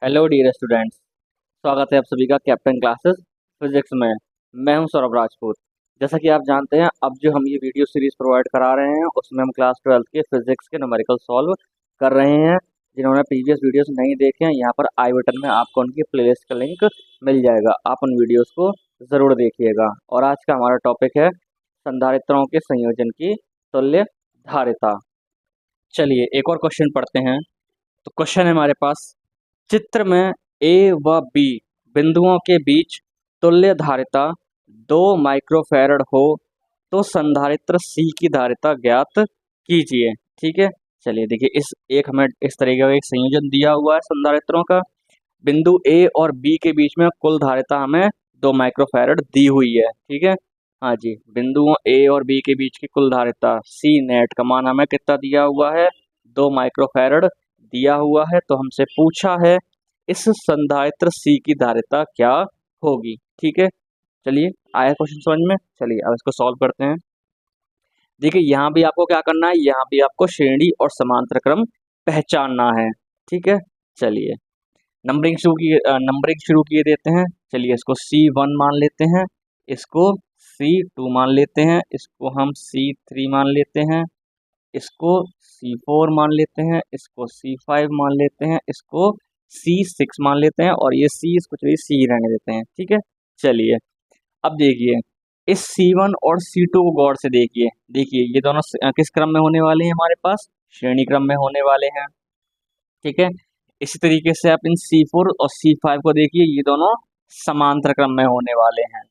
Hello dear students. स्वागत है आप सभी का कैप्टन क्लासेस फिजिक्स में। मैं हूं सौरभ राजपूत। जैसा कि आप जानते हैं, अब जो हम ये वीडियो सीरीज प्रोवाइड करा रहे हैं उसमें हम क्लास 12th के फिजिक्स के न्यूमेरिकल सॉल्व कर रहे हैं। जिन्होंने प्रीवियस वीडियोस नहीं देखे हैं, यहाँ पर आई बटन में आपको उनकी प्लेलिस्ट का लिंक मिल जाएगा। आप उन वीडियोस को ज़रूर देखिएगा। और आज का हमारा टॉपिक है संधारित्रों के संयोजन की तुल्य धारिता। चलिए एक और क्वेश्चन पढ़ते हैं। तो क्वेश्चन है हमारे पास, चित्र में ए व बी बिंदुओं के बीच तुल्य धारिता 2 माइक्रोफैरड हो तो संधारित्र सी की धारिता ज्ञात कीजिए। ठीक है, चलिए देखिए, इस एक हमें इस तरीके का एक संयोजन दिया हुआ है संधारित्रों का। बिंदु ए और बी के बीच में कुल धारिता हमें 2 माइक्रोफैरड दी हुई है। ठीक है, हाँ जी, बिंदुओं ए और बी के बीच की कुल धारिता सी नेट का मान हमें कितना दिया हुआ है, 2 माइक्रोफैरड दिया हुआ है। तो हमसे पूछा है इस संधारित्र सी की धारिता क्या होगी। ठीक है, चलिए आया क्वेश्चन समझ में। चलिए अब इसको सॉल्व करते हैं। देखिए यहाँ भी आपको क्या करना है, यहाँ भी आपको श्रेणी और समांतर क्रम पहचानना है। ठीक है, चलिए नंबरिंग शुरू किए देते हैं। चलिए इसको C1 मान लेते हैं, इसको C2 मान लेते हैं, इसको हम C3 मान लेते हैं, इसको C4 मान लेते हैं, इसको C5 मान लेते हैं, इसको C6 मान लेते हैं, और ये C इसको चलिए C रहने देते हैं। ठीक है, चलिए अब देखिए इस C1 और C2 को गौर से देखिए। देखिए ये दोनों किस क्रम में होने वाले हैं, हमारे पास श्रेणी क्रम में होने वाले हैं। ठीक है, इसी तरीके से आप इन C4 और C5 को देखिए, ये दोनों समांतर क्रम में होने वाले हैं।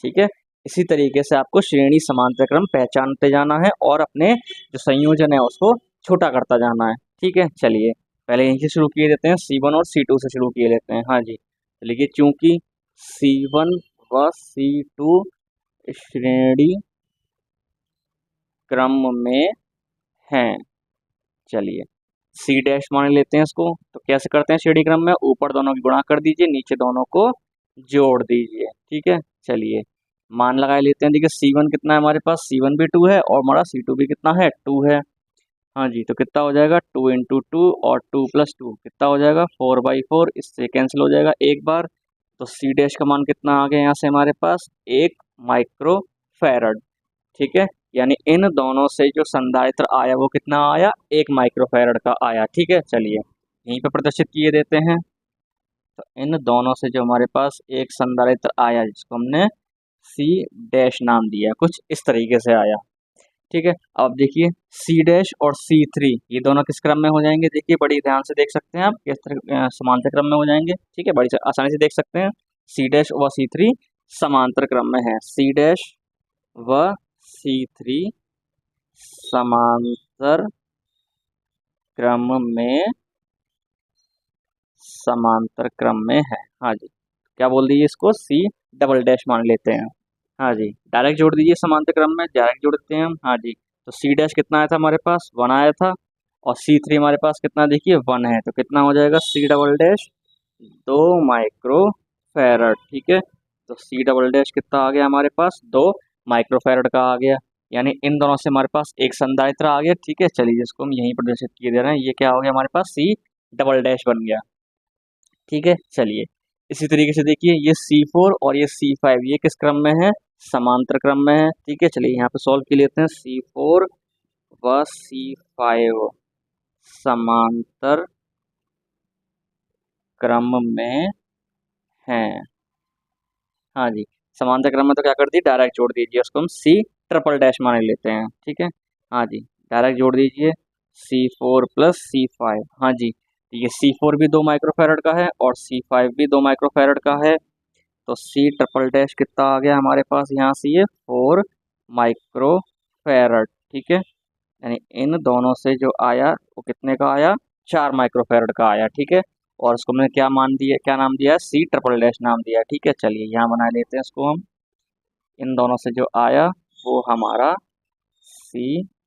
ठीक है, इसी तरीके से आपको श्रेणी समांतर क्रम पहचानते जाना है और अपने जो संयोजन है उसको छोटा करता जाना है। ठीक है, चलिए पहले यहीं से शुरू किए देते हैं, C1 और C2 से शुरू किए लेते हैं। हाँ जी, चलिए चूंकि C1 व C2 श्रेणी क्रम में हैं, चलिए C डैश मान लेते हैं इसको। तो कैसे करते हैं श्रेणी क्रम में, ऊपर दोनों की गुणा कर दीजिए, नीचे दोनों को जोड़ दीजिए। ठीक है, चलिए मान लगा लेते हैं। देखिए C1 कितना है हमारे पास, C1 भी 2 है और हमारा C2 भी कितना है, 2 है। हाँ जी, तो कितना हो जाएगा, 2 इंटू 2 और 2 प्लस 2 कितना हो जाएगा, 4/4। इससे कैंसिल हो जाएगा एक बार। तो C डैश का मान कितना आ गया यहाँ से हमारे पास, 1 माइक्रोफैरड। ठीक है, यानी इन दोनों से जो संधारित्र आया वो कितना आया, 1 माइक्रोफैरड का आया। ठीक है, चलिए यहीं पे प्रदर्शित किए देते हैं। तो इन दोनों से जो हमारे पास एक संधारित्र आया जिसको हमने C डैश नाम दिया, कुछ इस तरीके से आया। ठीक है, अब देखिए C डैश और C3 ये दोनों किस क्रम में हो जाएंगे, देखिए बड़ी ध्यान से देख सकते हैं आप किस तरह समांतर क्रम में हो जाएंगे। ठीक है, बड़ी आसानी से देख सकते हैं, C डैश व C3 समांतर क्रम में है। C डैश व C3 समांतर क्रम में है। हाँ जी, क्या बोल दीजिए, इसको C डबल डैश मान लेते हैं। हाँ जी, डायरेक्ट जोड़ दीजिए, समांतर क्रम में डायरेक्ट जोड़ देते हैं हम। हाँ जी, तो C डैश कितना आया था हमारे पास, 1 आया था, और C3 हमारे पास कितना, देखिए 1 है। तो कितना हो जाएगा, C डबल डैश 2 माइक्रोफैरड। ठीक है, तो C डबल डैश कितना आ गया हमारे पास, 2 माइक्रोफैरड का आ गया। यानी इन दोनों से हमारे पास एक संधारित्र आ गया। ठीक है, चलिए जिसको हम यहीं प्रदर्शित किए दे रहे हैं, ये क्या हो गया हमारे पास, C डबल डैश बन गया। ठीक है, चलिए इसी तरीके से देखिए ये C4 और ये C5 ये किस क्रम में है, समांतर क्रम में है। ठीक है, चलिए यहाँ पे सॉल्व कर लेते हैं। C4 व C5 समांतर क्रम में हैं। हाँ जी, समांतर क्रम में तो क्या कर दी, डायरेक्ट जोड़ दीजिए, उसको हम C ट्रिपल डैश मान लेते हैं। ठीक है, हाँ जी, डायरेक्ट जोड़ दीजिए, C4 प्लस C5। हाँ जी, ये C4 भी 2 माइक्रोफैरड का है और C5 भी 2 माइक्रोफैरड का है। तो C ट्रिपल डैश कितना आ गया हमारे पास यहाँ से, ये 4 माइक्रोफैरड। ठीक है, यानी इन दोनों से जो आया वो कितने का आया, 4 माइक्रोफैरड का आया। ठीक है, और इसको मैंने क्या मान दिया, क्या नाम दिया, C ट्रिपल डैश नाम दिया। ठीक है, चलिए यहाँ बना लेते हैं इसको हम। इन दोनों से जो आया वो हमारा C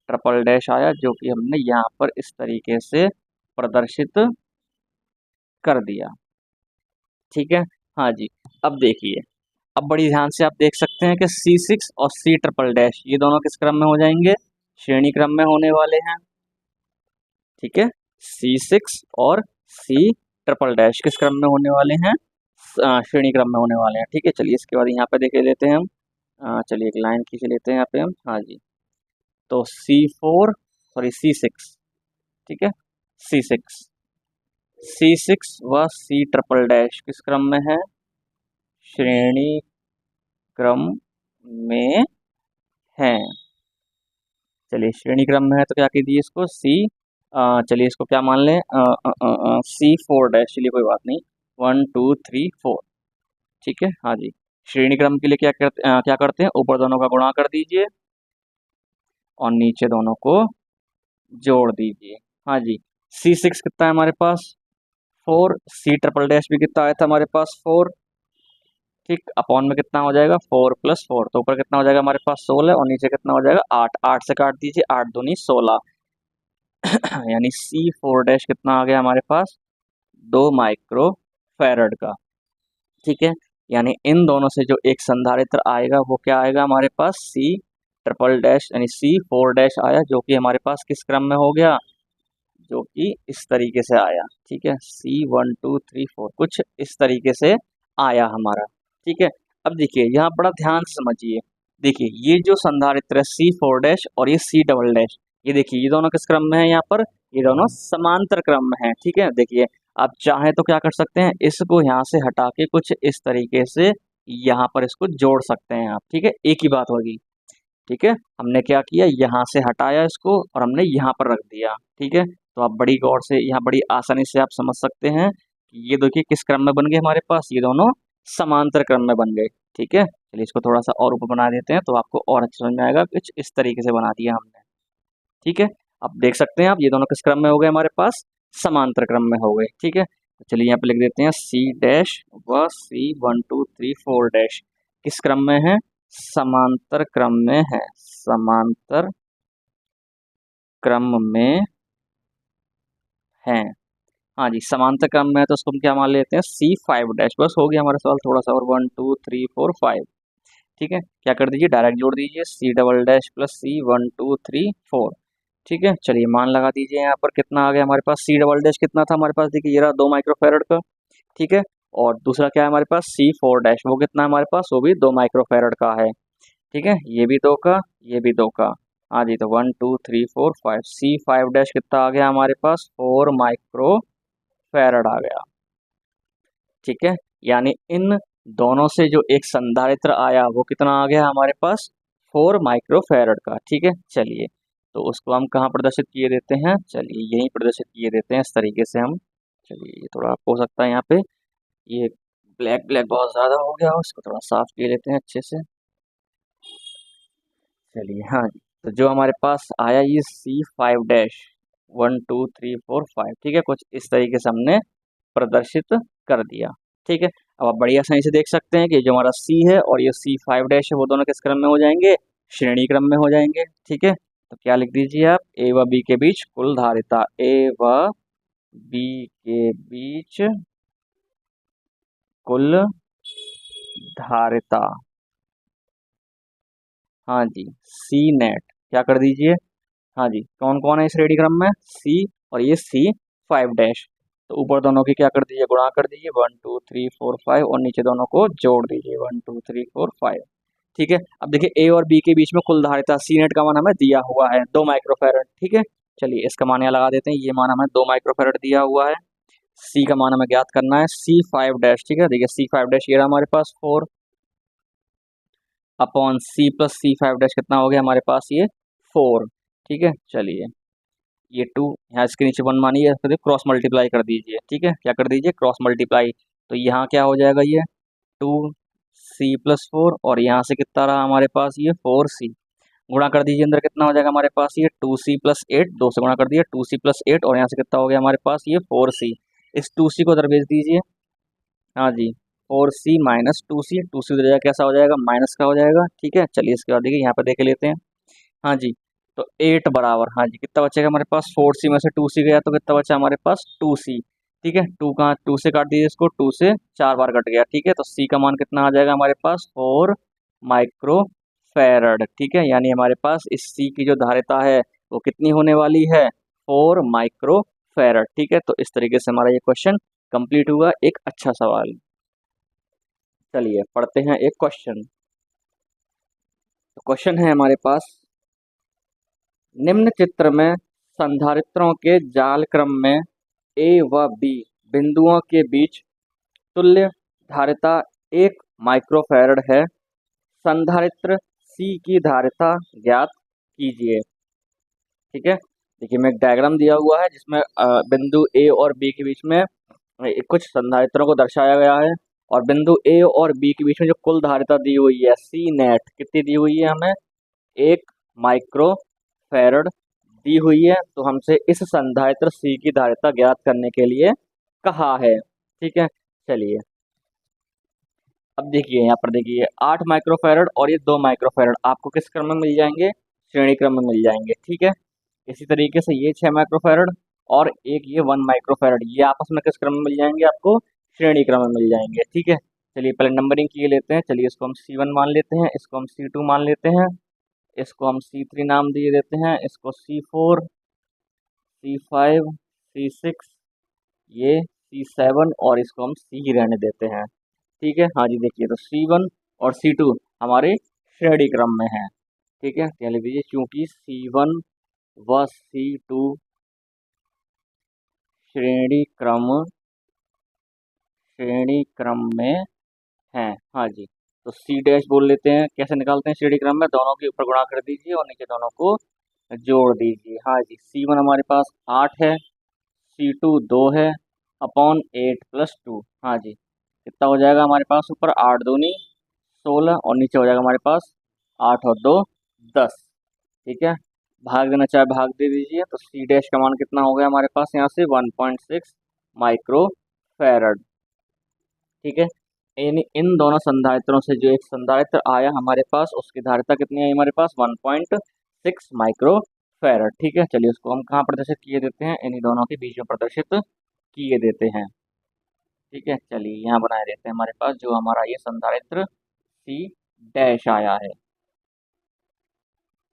ट्रिपल डैश आया, जो कि हमने यहाँ पर इस तरीके से प्रदर्शित कर दिया। ठीक है, हाँ जी, अब देखिए, अब बड़ी ध्यान से आप देख सकते हैं कि C6 और C ट्रिपल डैश ये दोनों किस क्रम में हो जाएंगे, श्रेणी क्रम में होने वाले हैं। ठीक है, C6 और C ट्रिपल डैश किस क्रम में होने वाले हैं? श्रेणी क्रम में होने वाले हैं। ठीक है, चलिए इसके बाद यहाँ पे देख लेते हैं हम। चलिए एक लाइन खींच लेते हैं यहाँ पे हम। हाँ जी, तो C6, ठीक है, C6 व C ट्रिपल डैश किस क्रम में है? श्रेणी क्रम में है। चलिए श्रेणी क्रम में है तो क्या कह दिए इसको? चलिए इसको क्या मान लें? C4 dash. चलिए कोई बात नहीं, 1 2 3 4, ठीक है। हाँ जी, श्रेणी क्रम के लिए क्या करते हैं? ऊपर दोनों का गुणा कर दीजिए और नीचे दोनों को जोड़ दीजिए। हाँ जी, C6 कितना है हमारे पास? 4। C ट्रिपल डैश भी कितना आया था हमारे पास? 4। ठीक, अपॉन में कितना हो जाएगा? 4 + 4, तो ऊपर कितना हो जाएगा हमारे पास? 16 और नीचे कितना हो जाएगा? 8। 8 से काट दीजिए, 8 दूनी 16 यानी C4 डैश कितना आ गया हमारे पास? 2 माइक्रो फैरड का। ठीक है, यानी इन दोनों से जो एक संधारित्र आएगा वो क्या आएगा हमारे पास? C ट्रिपल डैश यानी C4 डैश आया, जो कि हमारे पास किस क्रम में हो गया? जो कि इस तरीके से आया। ठीक है, C1 2 3 4 कुछ इस तरीके से आया हमारा। ठीक है, अब देखिए यहाँ बड़ा ध्यान से समझिए। देखिए ये जो संधारित्र है C4 डैश और ये C डबल डैश, ये देखिए ये दोनों किस क्रम में है? यहाँ पर ये दोनों समांतर क्रम में है। ठीक है, देखिए आप चाहें तो क्या कर सकते हैं? इसको यहाँ से हटा के कुछ इस तरीके से यहाँ पर इसको जोड़ सकते हैं आप। ठीक है, एक ही बात होगी। ठीक है, हमने क्या किया? यहाँ से हटाया इसको और हमने यहाँ पर रख दिया। ठीक है, तो आप बड़ी गौर से यहाँ बड़ी आसानी से आप समझ सकते हैं कि ये देखिए किस क्रम में बन गए हमारे पास? ये दोनों समांतर क्रम में बन गए। ठीक है, चलिए इसको थोड़ा सा और ऊपर बना देते हैं तो आपको और अच्छा समझ में आएगा। कुछ इस तरीके से बना दिया हमने। ठीक है, अब देख सकते हैं आप ये दोनों किस क्रम में हो गए हमारे पास? समांतर क्रम में हो गए। ठीक है, तो चलिए यहाँ पे लिख देते हैं C डैश व C1 2 3 4 डैश किस क्रम में है? समांतर क्रम में है। समांतर क्रम में है। हाँ जी, समांतर क्रम में है तो उसको हम क्या मान लेते हैं? C5 dash. बस हो गया हमारा सवाल, थोड़ा सा और 1 2 3 4 5। ठीक है, क्या कर दीजिए? डायरेक्ट जोड़ दीजिए C double dash plus C1 2 3 4। ठीक है, चलिए मान लगा दीजिए। यहाँ पर कितना आ गया हमारे पास? C डबल डैश कितना था हमारे पास? देखिए ये रहा 2 माइक्रोफैरड का। ठीक है, और दूसरा क्या है हमारे पास? C4 डैश, वो कितना है हमारे पास? वो भी 2 माइक्रोफैरड का है। ठीक है, ये भी 2 का, ये भी 2 का। हाँ जी, तो 1 2 3 4 5। C5 डैश कितना आ गया हमारे पास? 4 माइक्रो फैरड आ गया। ठीक है, यानी इन दोनों से जो एक संधारित्र आया वो कितना आ गया हमारे पास? 4 माइक्रो फैरड का। ठीक है, चलिए तो उसको हम कहाँ प्रदर्शित किए देते हैं? चलिए यहीं प्रदर्शित किए देते हैं इस तरीके से हम। चलिए ये थोड़ा हो सकता है यहाँ पे ये ब्लैक ब्लैक बहुत ज़्यादा हो गया हो, इसको थोड़ा साफ किए लेते हैं अच्छे से। चलिए हाँ जी, तो जो हमारे पास आया ये C5 डैश 1 2 3 4 5। ठीक है, कुछ इस तरीके से हमने प्रदर्शित कर दिया। ठीक है, अब आप बड़ी आसानी से देख सकते हैं कि जो हमारा C है और ये C5 डैश है वो दोनों किस क्रम में हो जाएंगे? श्रेणी क्रम में हो जाएंगे। ठीक है, तो क्या लिख दीजिए आप? A व B के बीच कुल धारिता। A व B के बीच कुल धारिता। हाँ जी, C नेट क्या कर दीजिए? हाँ जी, कौन कौन है इस श्रेणी क्रम में? C और ये C5 डैश। तो ऊपर दोनों की क्या कर दीजिए? गुणा कर दीजिए 1 2 3 4 5 और नीचे दोनों को जोड़ दीजिए 1 2 3 4 5। ठीक है, अब देखिए A और B के बीच में कुल धारिता C नेट का मान हमें दिया हुआ है 2 माइक्रोफैरड। ठीक है, चलिए इसका मान यहाँ लगा देते हैं। ये मान हमें 2 माइक्रोफैरड दिया हुआ है। C का मान हमें ज्ञात करना है C5 डैश। ठीक है, देखिए C5 डैश ये रहा हमारे पास 4 upon C plus C5 dash कितना हो गया हमारे पास? ये 4। ठीक है, चलिए ये 2 यहाँ इसके नीचे 1 मानिए, इसको क्रॉस मल्टीप्लाई कर दीजिए। ठीक है, क्या कर दीजिए? Cross multiply. तो यहाँ क्या हो जाएगा? ये 2C प्लस 4 और यहाँ से कितना रहा हमारे पास? ये 4C। गुणा कर दीजिए, अंदर कितना हो जाएगा हमारे पास? ये 2C प्लस 8, 2 से गुणा कर दिया 2C प्लस 8 और यहाँ से कितना हो गया हमारे पास? ये 4C। इस 2C को उधर भेज दीजिए। हाँ जी, 4C माइनस 2C, 2C उधर जाएगा कैसा हो जाएगा? माइनस का हो जाएगा। ठीक है, चलिए इसके बाद देखिए यहाँ पे देख लेते हैं। हाँ जी, तो 8 बराबर, हाँ जी कितना बचेगा हमारे पास? 4C में से 2C गया तो कितना बचा हमारे पास? 2C। ठीक है, 2 कहाँ? 2 से काट दीजिए इसको, 2 से 4 बार कट गया। ठीक है, तो C का मान कितना आ जाएगा हमारे पास? 4 माइक्रो फैरड। ठीक है, यानी हमारे पास इस C की जो धारिता है वो कितनी होने वाली है? 4 माइक्रो फैरड। ठीक है, तो इस तरीके से हमारा ये क्वेश्चन कंप्लीट हुआ एक अच्छा सवाल। चलिए पढ़ते हैं एक क्वेश्चन। तो क्वेश्चन है हमारे पास, निम्न चित्र में संधारित्रों के जाल क्रम में ए व बी बिंदुओं के बीच तुल्य धारिता 1 माइक्रोफैरड है। संधारित्र सी की धारिता ज्ञात कीजिए। ठीक है, देखिए मैं एक डायग्राम दिया हुआ है जिसमें बिंदु ए और बी के बीच में कुछ संधारित्रों को दर्शाया गया है, और बिंदु ए और बी के बीच में जो कुल धारिता दी हुई है सी नेट कितनी दी हुई है, हमें 1 माइक्रोफैरड दी हुई है। तो हमसे इस संधारित्र सी की धारिता ज्ञात करने के लिए कहा है। ठीक है, चलिए अब देखिए यहाँ पर देखिए 8 माइक्रोफैरड और ये 2 माइक्रोफैरड आपको किस क्रम में मिल जाएंगे, श्रेणी क्रम में मिल जाएंगे। ठीक है, इसी तरीके से ये 6 माइक्रोफैरड और एक ये 1 माइक्रोफैरड ये आपस में किस क्रम में मिल जाएंगे, आपको श्रेणी क्रम में मिल जाएंगे। ठीक है, चलिए पहले नंबरिंग किए लेते हैं। चलिए इसको हम C1 मान लेते हैं, इसको हम C2 मान लेते हैं, इसको हम C3 नाम दिए देते हैं, इसको C4, C5, C6, ये C7 और इसको हम C ही रहने देते हैं। ठीक है, हाँ जी देखिए तो C1 और C2 हमारे श्रेणी क्रम में हैं। ठीक है, कह लीजिए क्योंकि C1 व C2 श्रेणी क्रम में हैं। हाँ जी, तो C डैश बोल लेते हैं। कैसे निकालते हैं श्रेणी क्रम में, दोनों के ऊपर गुणा कर दीजिए और नीचे दोनों को जोड़ दीजिए। हाँ जी, C1 हमारे पास 8 है, C2 2 है, अपॉन 8 + 2। हाँ जी, कितना हो जाएगा हमारे पास, ऊपर 8 दूनी 16 और नीचे हो जाएगा हमारे पास 8 और 2 10। ठीक है, भाग देना चाहे भाग दे दीजिए। तो C डैश का मान कितना हो गया हमारे पास यहाँ से 1.6 माइक्रोफैरड। ठीक है, इन दोनों संधारित्रों से जो एक संधारित्र आया हमारे पास उसकी धारिता कितनी आई हमारे पास 1.6 माइक्रोफैरड। ठीक है, चलिए उसको हम कहाँ प्रदर्शित किए देते हैं, इन्हीं दोनों के बीच में प्रदर्शित किए देते हैं। ठीक है, चलिए यहाँ बनाए देते हैं हमारे पास जो हमारा ये संधारित्र C डैश आया है।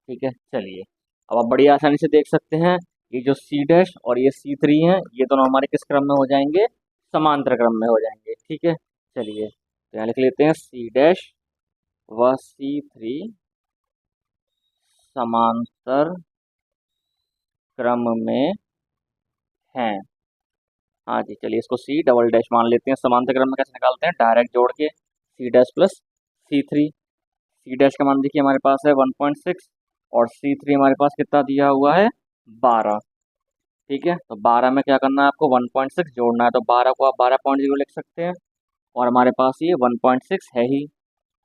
ठीक है, चलिए अब आप बड़ी आसानी से देख सकते हैं ये जो C डैश और ये C3 है ये दोनों हमारे किस क्रम में हो जाएंगे, समांतर क्रम में हो जाएंगे। ठीक है, चलिए तो यहाँ लिख लेते हैं C डैश व C3 समांतर क्रम में हैं। हाँ जी, चलिए इसको C डबल डैश मान लेते हैं। समांतर क्रम में कैसे निकालते हैं, डायरेक्ट जोड़ के C dash plus C3। C dash का मान देखिए हमारे पास है 1.6 और C3 हमारे पास कितना दिया हुआ है 12। ठीक है, तो 12 में क्या करना है आपको 1.6 जोड़ना है, तो 12 को आप 12.0 लिख सकते हैं और हमारे पास ये 1.6 है ही।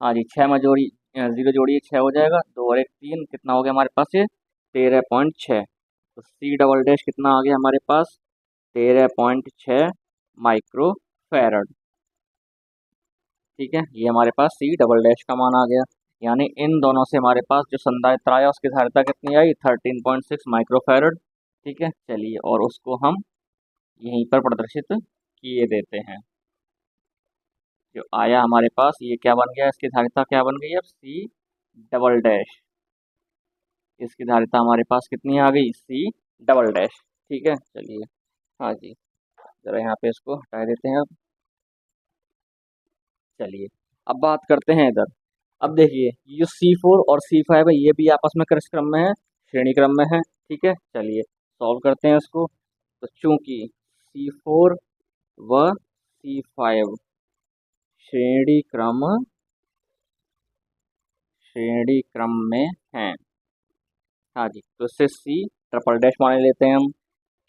हाँ जी, 6 में जोड़ी 0 जोड़िए 6 हो जाएगा, 2 और 1 3, कितना हो गया हमारे पास ये 13.6। तो C डबल डैश कितना आ गया हमारे पास 13.6 माइक्रोफैरड। ठीक है, ये हमारे पास C डबल डैश का मान आ गया। यानी इन दोनों से हमारे पास जो संधारित्र आया उसकी धारिता कितनी आई 13.6 माइक्रोफैरड। ठीक है, चलिए और उसको हम यहीं पर प्रदर्शित किए देते हैं। जो आया हमारे पास ये क्या बन गया, इसकी धारिता क्या बन गई अब C डबल डैश। इसकी धारिता हमारे पास कितनी आ गई C डबल डैश। ठीक है, चलिए हाँ जी जरा यहाँ पे इसको हटा देते हैं अब। चलिए अब बात करते हैं इधर। अब देखिए ये C4 और C5 है ये भी आपस में किस क्रम में है, श्रेणी क्रम में है। ठीक है, चलिए सॉल्व करते हैं इसको। तो चूंकि C4 व C5 श्रेणी क्रम में हैं। हाँ जी, तो इससे C ट्रिपल डैश मान लेते हैं हम।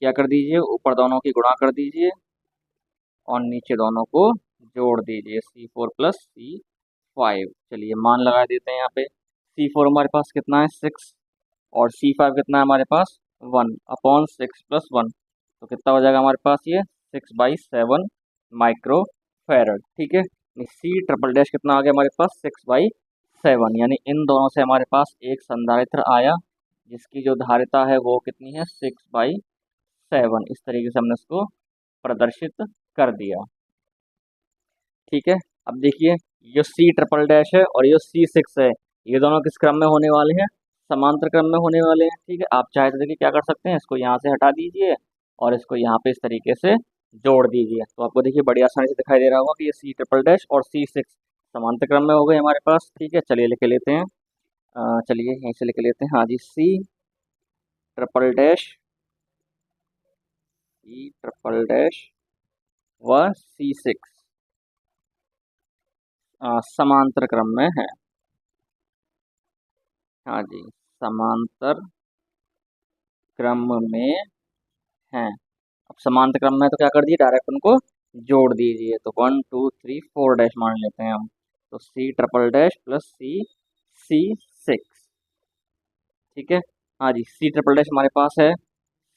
क्या कर दीजिए, ऊपर दोनों की गुणा कर दीजिए और नीचे दोनों को जोड़ दीजिए C4 + C5। चलिए मान लगा देते हैं यहाँ पे। C4 हमारे पास कितना है 6 और C5 कितना है हमारे पास 1 अपॉन 6 + 1, तो कितना हो जाएगा हमारे पास ये 6/7 माइक्रोफैरड। ठीक है, C ट्रिपल डैश कितना आ गया हमारे पास 6/7। यानी इन दोनों से हमारे पास एक संधारित्र आया जिसकी जो धारिता है वो कितनी है 6/7। इस तरीके से हमने इसको प्रदर्शित कर दिया। ठीक है, अब देखिए ये C ट्रिपल डैश है और ये C6 है, ये दोनों किस क्रम में होने वाले हैं, समांतर क्रम में होने वाले हैं। ठीक है, आप चाहे तो देखिए क्या कर सकते हैं, इसको यहाँ से हटा दीजिए और इसको यहाँ पे इस तरीके से जोड़ दीजिए। तो आपको देखिए बड़ी आसानी से दिखाई दे रहा होगा कि ये सी ट्रिपल डैश और सी सिक्स समांतर क्रम में हो गए हमारे पास। ठीक है, चलिए लिख लेते हैं। चलिए यहीं से लिख लेते हैं। हाँ जी, सी ट्रिपल डैश व सी सिक्स समांतर क्रम में है। हाँ जी, समांतर क्रम में है। अब समांतर क्रम में तो क्या कर दिए, डायरेक्ट उनको जोड़ दीजिए। तो 1 2 3 4 डैश मान लेते हैं हम। तो C triple dash plus C six. ठीक है। हाँ जी, सी ट्रिपल डैश हमारे पास है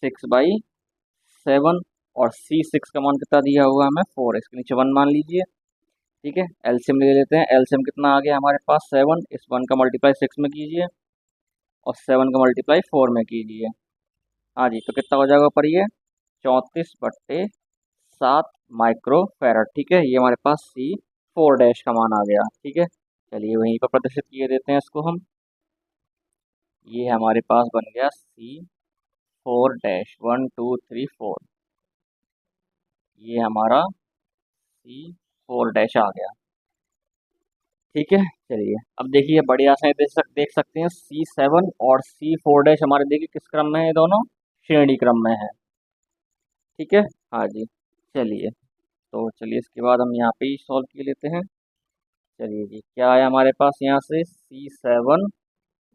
6/7 और सी सिक्स का मान कितना दिया हुआ है हमें 4, इसके नीचे 1 मान लीजिए। ठीक है, एलसीएम ले लेते हैं। एलसीएम कितना आ गया हमारे पास 7, इस 1 का मल्टीप्लाई 6 में कीजिए और 7 का मल्टीप्लाई 4 में कीजिए। हाँ जी, तो कितना हो जाएगा पर ये 34/7 माइक्रो फैरड। ठीक है, ये हमारे पास C4 डैश का मान आ गया। ठीक है, चलिए वहीं पर प्रदर्शित किए देते हैं इसको हम। ये हमारे पास बन गया C4 डैश 1 2 3 4। ये हमारा C4 डैश आ गया। ठीक है, चलिए अब देखिए बड़ी आसानी देख सकते हैं C7 और C4 डैश हमारे देखिए किस क्रम में है, ये दोनों श्रेणी क्रम में है। ठीक है। हाँ जी, चलिए तो चलिए इसके बाद हम यहाँ पे ही सॉल्व कर लेते हैं। चलिए जी, क्या आया हमारे पास यहाँ से C7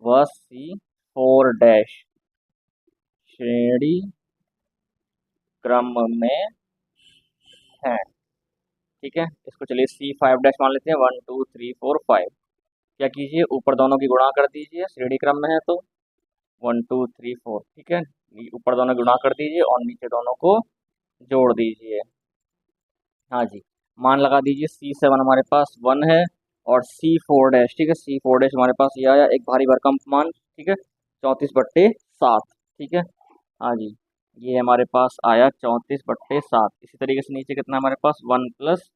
व C4 डैश श्रेणी क्रम में है। ठीक है, इसको चलिए C5 डैश मान लेते हैं। 1 2 3 4 5। क्या कीजिए, ऊपर दोनों की गुणा कर दीजिए, श्रेणी क्रम में है तो 1 2 3 4। ठीक है, ऊपर दोनों गुणा कर दीजिए और नीचे दोनों को जोड़ दीजिए। हाँ जी, मान लगा दीजिए C7 हमारे पास 1 है और C4 डैश, ठीक है, C4 डैश हमारे पास ये आया एक भारी भरकम मान। ठीक है, 34/7। ठीक है। हाँ जी, ये हमारे पास आया 34/7। इसी तरीके से नीचे कितना हमारे पास 1 प्लस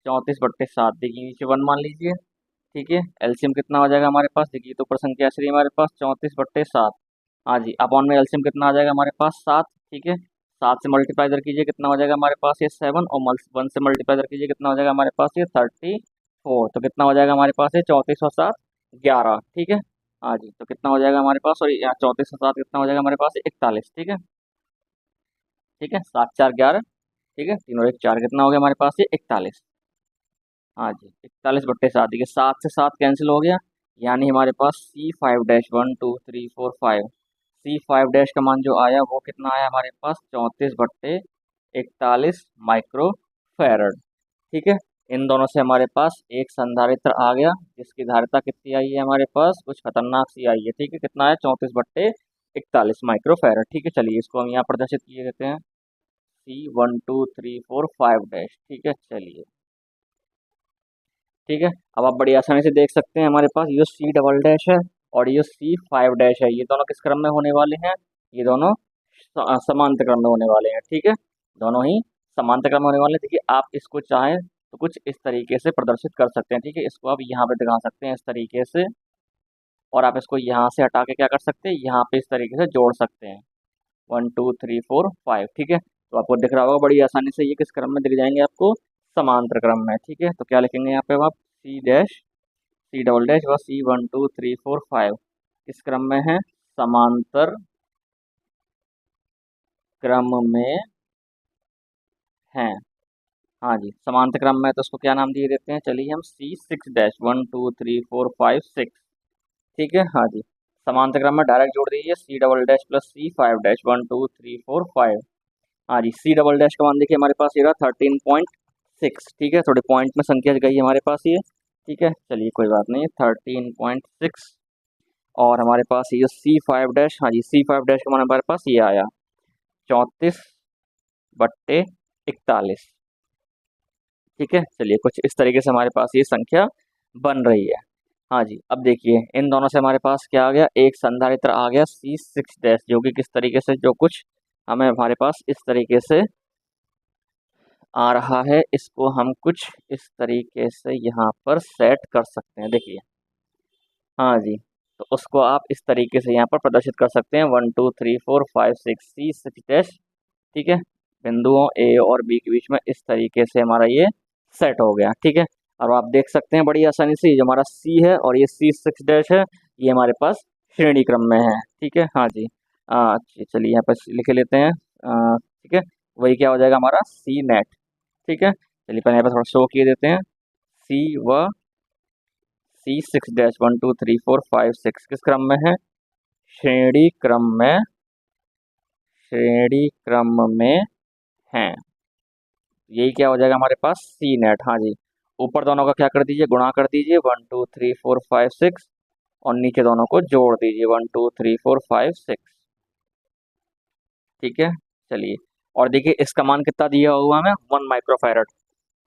34/7। देखिए नीचे 1 मान लीजिए। ठीक है, एलसीएम कितना हो जाएगा हमारे पास, देखिए तो ऊपर संख्या श्री हमारे पास 34/7। हाँ जी, अपॉन में एलसीएम कितना आ जाएगा हमारे पास 7। ठीक है, 7 से मल्टीप्लाई इधर कीजिए कितना हो जाएगा हमारे पास ये 7 और 1 से मल्टीप्लाई इधर कीजिए कितना हो जाएगा हमारे पास ये 34। तो कितना हो जाएगा हमारे पास ये 34 और 7 11। ठीक है। हाँ जी, तो कितना हो जाएगा हमारे पास, और यहाँ 34 और 7 कितना हो जाएगा हमारे पास 41। ठीक है। ठीक है, 7 4 11। ठीक है, 3 और 1 4, कितना हो गया हमारे पास ये 41। हाँ जी, 41/7। देखिए 7 से 7 कैंसिल हो गया, यानी हमारे पास C5 डैश 1 2 3 4 5। C5 डैश का मान जो आया वो कितना आया हमारे पास 34/41 माइक्रो फैरड। ठीक है, इन दोनों से हमारे पास एक संधारित्र आ गया जिसकी धारिता कितनी आई है हमारे पास, कुछ खतरनाक सी आई है। ठीक है, कितना है 34/41 माइक्रो फैरड। ठीक है, चलिए इसको हम यहाँ प्रदर्शित किए देते हैं। C1 2 3 4 5 dash. ठीक है, चलिए ठीक है, अब आप बड़ी आसानी से देख सकते हैं हमारे पास ये सी डबल डैश है और ये C5 डैश है। ये दोनों किस क्रम में होने वाले हैं, ये दोनों समांतर क्रम में होने वाले हैं। ठीक है, दोनों ही समांतर क्रम में होने वाले हैं। देखिए आप इसको चाहें तो कुछ इस तरीके से प्रदर्शित कर सकते हैं। ठीक है, इसको आप यहाँ पे दिखा सकते हैं इस तरीके से, और आप इसको यहाँ से हटा के क्या कर सकते हैं, यहाँ पे इस तरीके से जोड़ सकते हैं 1 2 3 4 5। ठीक है, तो आपको दिख रहा होगा बड़ी आसानी से ये किस क्रम में दिख जाएंगे आपको, समांतर क्रम में। ठीक है, तो क्या लिखेंगे यहाँ पे आप C dash C double dash व C1 2 3 4 5 किस क्रम में है, समांतर क्रम में है। हाँ जी, समांतर क्रम में है तो उसको क्या नाम दिए देते हैं, चलिए हम C6 डैश 1 2 3 4 5 6। ठीक है। हाँ जी, समांतर क्रम में डायरेक्ट जोड़ दीजिए C double dash plus C5 dash 1 2 3 4 5। हाँ जी, C डबल डैश का मान देखिए हमारे पास ये रहा 13.6। ठीक है, थोड़े पॉइंट में संख्या गई हमारे पास ये। ठीक है, चलिए कोई बात नहीं, 13.6। और हमारे पास ये C5 डैश, हाँ जी C5 डैश का मान हमारे पास ये आया 34/41। ठीक है, चलिए कुछ इस तरीके से हमारे पास ये संख्या बन रही है। हाँ जी, अब देखिए इन दोनों से हमारे पास क्या आ गया, एक संधारित्र आ गया C6 डैश, जो कि किस तरीके से, जो कुछ हमें हमारे पास इस तरीके से आ रहा है, इसको हम कुछ इस तरीके से यहाँ पर सेट कर सकते हैं। देखिए हाँ जी, तो उसको आप इस तरीके से यहाँ पर प्रदर्शित कर सकते हैं 1 2 3 4 5 6 C6 डैश। ठीक है, बिंदुओं ए और बी के बीच में इस तरीके से हमारा ये सेट हो गया। ठीक है, और आप देख सकते हैं बड़ी आसानी से, ये जो हमारा सी है और ये C6 डैश है, ये हमारे पास श्रेणी क्रम में है। ठीक है, हाँ जी। चलिए यहाँ पर लिख लेते हैं। ठीक है, वही क्या हो जाएगा हमारा सी नेट। ठीक है, चलिए पहले यहाँ पर थोड़ा शो किए देते हैं। सी व C6 डैश 1 2 3 4 5 6 किस क्रम में है? श्रेणी क्रम में, श्रेणी क्रम में है। यही क्या हो जाएगा हमारे पास सी नेट। हाँ जी, ऊपर दोनों का क्या कर दीजिए, गुणा कर दीजिए 1 2 3 4 5 6, और नीचे दोनों को जोड़ दीजिए 1 2 3 4 5 6। ठीक है, चलिए, और देखिए इसका मान कितना दिया हुआ हमें, 1 माइक्रोफैरड।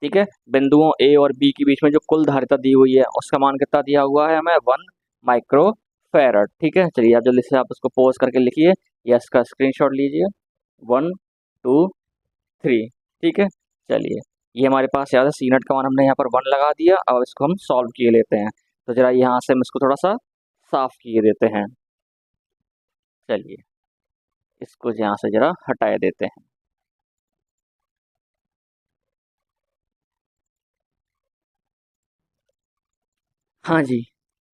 ठीक है, बिंदुओं ए और बी के बीच में जो कुल धारिता दी हुई है उसका मान कितना दिया हुआ है हमें, 1 माइक्रोफैरड। ठीक है, चलिए आप जल्दी से आप उसको पॉज करके लिखिए या इसका स्क्रीनशॉट लीजिए। 1 2 3। ठीक है, चलिए, ये हमारे पास याद है सी नेट का मान हमने यहाँ पर 1 लगा दिया। अब इसको हम सॉल्व किए लेते हैं, तो जरा यहाँ से हम इसको थोड़ा सा साफ किए देते हैं। चलिए, इसको यहाँ से जरा हटा देते हैं। हाँ जी,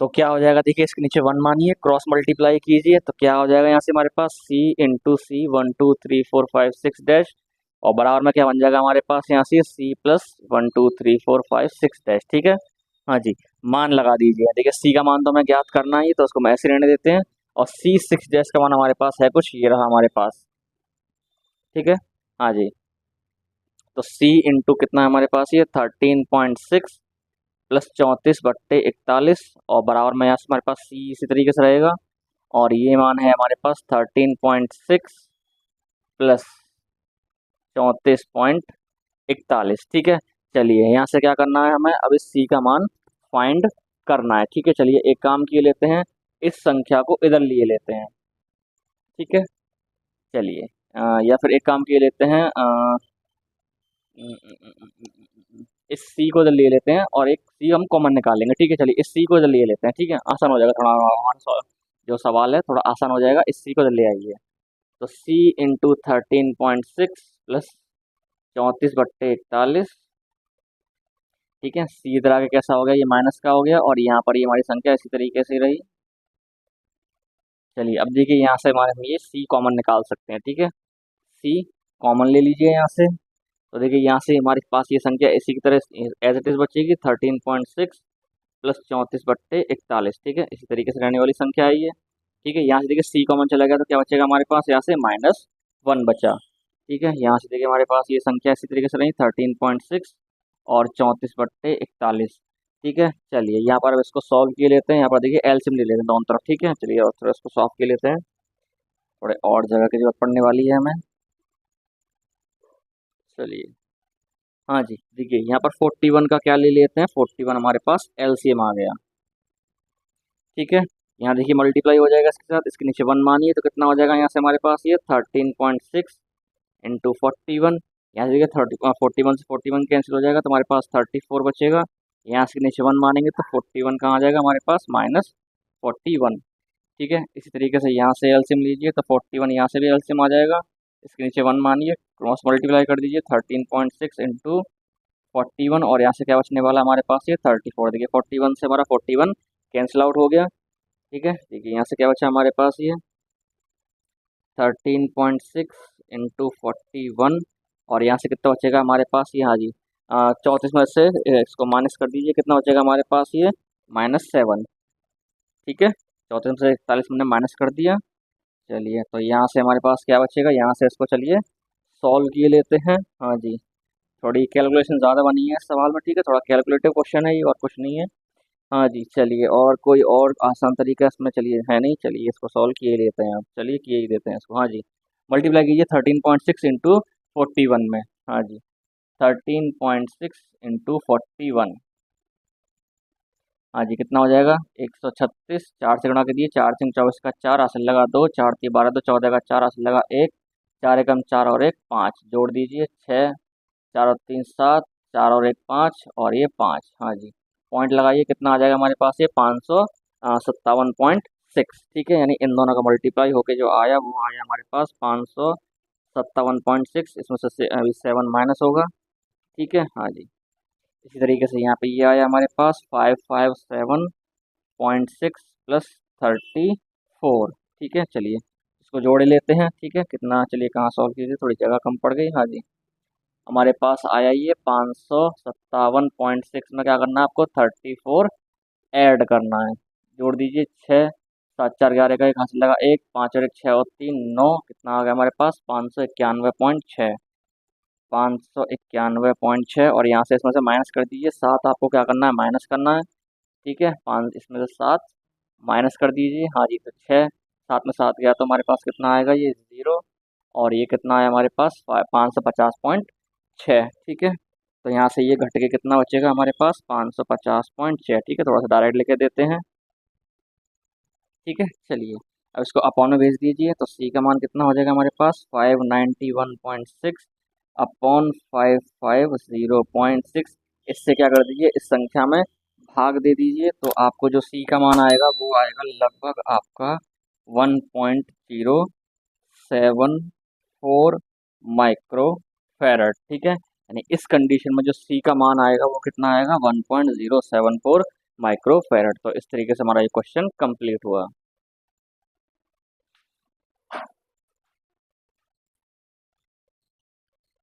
तो क्या हो जाएगा, देखिए इसके नीचे 1 मानिए, क्रॉस मल्टीप्लाई कीजिए, तो क्या हो जाएगा यहाँ से हमारे पास C इंटू सी 1 2 3 4 5 6 डैश, और बराबर में क्या बन जाएगा हमारे पास यहाँ से C प्लस 1 2 3 4 5 6 डैश। ठीक है, हाँ जी, मान लगा दीजिए। देखिए C का मान तो हमें ज्ञात करना ही, तो उसको हम ऐसे रहने देते हैं, और C6 डैश का मान हमारे पास है कुछ ये रहा हमारे पास। ठीक है, हाँ जी, तो C इंटू कितना है हमारे पास, ये 13.6 प्लस 34/41, और बराबर में यहाँ से हमारे पास C इसी तरीके से रहेगा, और ये मान है हमारे पास 13.6 प्लस 34.41। ठीक है, चलिए यहाँ से क्या करना है हमें, अब इस C का मान फाइंड करना है। ठीक है, चलिए एक काम किए लेते हैं, इस संख्या को इधर लिए लेते हैं। ठीक है, चलिए, या फिर एक काम किए लेते हैं, इस C को इधर ले लेते हैं, और एक C हम कॉमन निकालेंगे। ठीक है, चलिए इस C को इधर ले लेते हैं। ठीक है, आसान हो जाएगा थोड़ा, हमारा जो सवाल है थोड़ा आसान हो जाएगा। इस C को इधर ले आइए, तो C इंटू 13.6 प्लस 34/41। ठीक है, C इधर आके कैसा हो गया, ये माइनस का हो गया, और यहाँ पर ये हमारी संख्या इसी तरीके से रही। चलिए अब देखिए यहाँ से हमारे हम ये C कॉमन निकाल सकते हैं। ठीक है, C कॉमन ले लीजिए यहाँ से, तो देखिए यहाँ से हमारे पास ये संख्या इसी की तरह एज इट इज बचेगी, 13.6 प्लस 34/41। ठीक है, इसी तरीके से रहने वाली संख्या है ये। ठीक है, यहाँ से देखिए C कॉमन चला गया, तो क्या बचेगा हमारे पास, यहाँ से -1 बचा। ठीक है, यहाँ से देखिए हमारे पास ये संख्या इसी तरीके से रही, 13.6 और 34/41। ठीक है, चलिए यहाँ पर अब इसको सॉल्व किए लेते हैं। यहाँ पर देखिए एलसीएम ले लेते हैं दोनों तरफ। ठीक है, चलिए और थोड़ा इसको सॉल्व किए लेते हैं, थोड़े और जगह की जरूरत पड़ने वाली है हमें। चलिए, हाँ जी, देखिए यहाँ पर 41 का क्या ले लेते हैं, 41 हमारे पास एलसीएम आ गया। ठीक है, यहाँ देखिए मल्टीप्लाई हो जाएगा इसके साथ, इसके नीचे 1 मानिए, तो कितना हो जाएगा यहाँ से हमारे पास ये 13.6 इंटू 41। यहाँ से देखिए 41 से 41 कैंसिल हो जाएगा, तो हमारे पास 34 बचेगा। यहाँ से नीचे 1 मानेंगे तो 41 कहाँ आ जाएगा हमारे पास, -41। ठीक है, इसी तरीके से यहाँ से एलसीएम लीजिए, तो 41 यहाँ से भी एलसीएम आ जाएगा। इसके नीचे 1 मानिए, क्रॉस मल्टीप्लाई कर दीजिए, 13.6 इंटू 41, और यहाँ से क्या बचने वाला हमारे पास ये 34। देखिए 41 से हमारा 41 कैंसिल आउट हो गया। ठीक है, देखिए यहाँ से क्या बचा हमारे पास ये 13.6 इंटू 41, और यहाँ से कितना बचेगा हमारे पास ये, हाँ जी, 34 में से इसको माइनस कर दीजिए, कितना बचेगा हमारे पास ये -7। ठीक है, 34 में से 41 मैंने माइनस कर दिया। चलिए, तो यहाँ से हमारे पास क्या बचेगा, यहाँ से इसको चलिए सॉल्व किए लेते हैं। हाँ जी, थोड़ी कैलकुलेशन ज़्यादा बनी है इस सवाल में। ठीक है, थोड़ा कैलकुलेटिव क्वेश्चन है ये, और कुछ नहीं है। हाँ जी, चलिए, और कोई और आसान तरीका इसमें चलिए है नहीं, चलिए इसको सॉल्व किए लेते हैं आप, चलिए किए ही देते हैं इसको। हाँ जी, मल्टीप्लाई कीजिए 13.6 इंटू 41 में। हाँ जी, 13.6 इंटू 41। हाँ जी, कितना हो जाएगा, 136। 4 से गुणा कर दिए, 4 3 24 का 4, हासिल लगा 2, 4 3 12 2 14 का 4, हासिल लगा 1, 4 एकम 4 और 1 5, जोड़ दीजिए 6, 4 और 3 7, 4 और 1 5, और ये 5। हाँ जी, पॉइंट लगाइए, कितना आ जाएगा हमारे पास ये 557.6। ठीक है, यानी इन दोनों का मल्टीप्लाई होके जो आया वो आया हमारे पास 57.6, इसमें से अभी 7 माइनस होगा। ठीक है, हाँ जी। इसी तरीके से यहाँ पे ये आया हमारे पास 557.6 प्लस 34। ठीक है, चलिए इसको जोड़ लेते हैं। ठीक है, कितना, चलिए कहाँ सॉल्व कीजिए, थोड़ी जगह कम पड़ गई। हाँ जी, हमारे पास आया ये 557.6 में क्या करना है आपको, 34 ऐड करना है। जोड़ दीजिए, 6 7 4 11 का, एक हासिल लगा, 1 5 और 1 6 और 3 9, कितना आ गया हमारे पास, 591.6। 591.6, और यहाँ से इसमें से माइनस कर दीजिए। 7 आपको क्या करना है, माइनस करना है। ठीक है, 5 इसमें से 7 माइनस कर दीजिए। हाँ जी, तो 6, 7 में 7 गया तो हमारे पास कितना आएगा, ये 0। और ये कितना है हमारे पास, 550.6। ठीक है, तो यहाँ से ये घट के कितना बचेगा हमारे पास, 550.6। ठीक है, थोड़ा सा डायरेक्ट लिखे देते हैं। ठीक है, चलिए अब इसको अपॉन में भेज दीजिए, तो सी का मान कितना हो जाएगा हमारे पास, 591.6 अपॉन 550.6। इससे क्या कर दीजिए, इस संख्या में भाग दे दीजिए, तो आपको जो सी का मान आएगा वो आएगा लगभग आपका 1.074 माइक्रो फेरड। ठीक है, यानी इस कंडीशन में जो सी का मान आएगा वो कितना आएगा, 1.074 माइक्रो फेरड। तो इस तरीके से हमारा ये क्वेश्चन कंप्लीट हुआ।